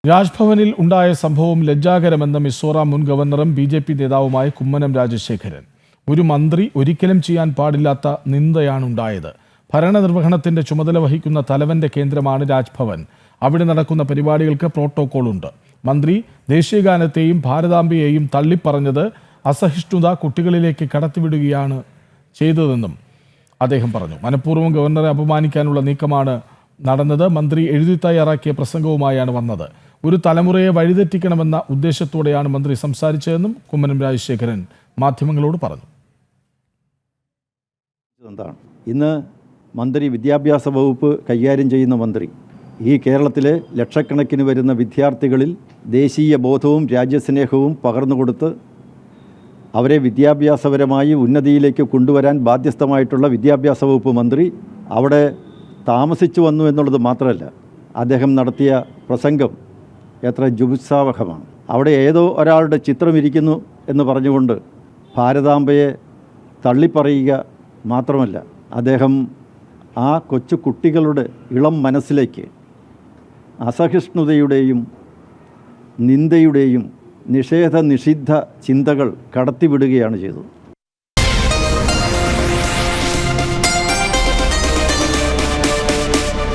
രാജ്ഭവനിൽ ഉണ്ടായ സംഭവം ലജ്ജാകരമെന്ന മിസോറാം മുൻ ഗവർണറും ബി.ജെ.പി. നേതാവുമായ കുമ്മനം രാജശേഖരൻ. ഒരു മന്ത്രി ഒരിക്കലും ചെയ്യാൻ പാടില്ലാത്ത നിന്ദയാണുണ്ടായത്. ഭരണനിർവഹണത്തിന്റെ ചുമതല വഹിക്കുന്ന തലവന്റെ കേന്ദ്രമാണ് രാജ്ഭവൻ. അവിടെ നടക്കുന്ന പരിപാടികൾക്ക് പ്രോട്ടോകോളുണ്ട്. മന്ത്രി ദേശീയഗാനത്തെയും ഭാരതാംബയെയും തള്ളിപ്പറഞ്ഞത് അസഹിഷ്ണുത കുട്ടികളിലേക്ക് കടത്തിവിടുകയാണ് ചെയ്തതെന്നും അദ്ദേഹം പറഞ്ഞു. മനഃപൂർവ്വം ഗവർണറെ അപമാനിക്കാനുള്ള നീക്കമാണ് നടന്നത്. മന്ത്രി എഴുതി തയ്യാറാക്കിയ പ്രസംഗവുമായാണ് വന്നത്. ഒരു തലമുറയെ വഴിതെറ്റിക്കണമെന്ന ഉദ്ദേശത്തോടെയാണ് മന്ത്രി സംസാരിച്ചതെന്നും കുമ്മനം രാജശേഖരൻ മാധ്യമങ്ങളോട് പറഞ്ഞു. ഇന്ന് മന്ത്രി വിദ്യാഭ്യാസ വകുപ്പ് കൈകാര്യം ചെയ്യുന്ന മന്ത്രി ഈ കേരളത്തിലെ ലക്ഷക്കണക്കിന് വരുന്ന വിദ്യാർത്ഥികളിൽ ദേശീയ ബോധവും രാജ്യസ്നേഹവും പകർന്നുകൊടുത്ത് അവരെ വിദ്യാഭ്യാസപരമായി ഉന്നതിയിലേക്ക് കൊണ്ടുവരാൻ ബാധ്യസ്ഥമായിട്ടുള്ള വിദ്യാഭ്യാസ വകുപ്പ് മന്ത്രി അവിടെ താമസിച്ചു വന്നു എന്നുള്ളത് മാത്രമല്ല, അദ്ദേഹം നടത്തിയ പ്രസംഗം എത്ര ജുഗുപ്സാവഹമാണ്. അവിടെ ഏതോ ഒരാളുടെ ചിത്രം ഇരിക്കുന്നു എന്ന് പറഞ്ഞുകൊണ്ട് ഭാരതാംബയെ തള്ളിപ്പറയുക മാത്രമല്ല, അദ്ദേഹം ആ കൊച്ചു കുട്ടികളുടെ ഇളം മനസ്സിലേക്ക് അസഹിഷ്ണുതയുടെയും നിന്ദയുടെയും നിഷിദ്ധ ചിന്തകൾ കടത്തിവിടുകയാണ് ചെയ്തത്.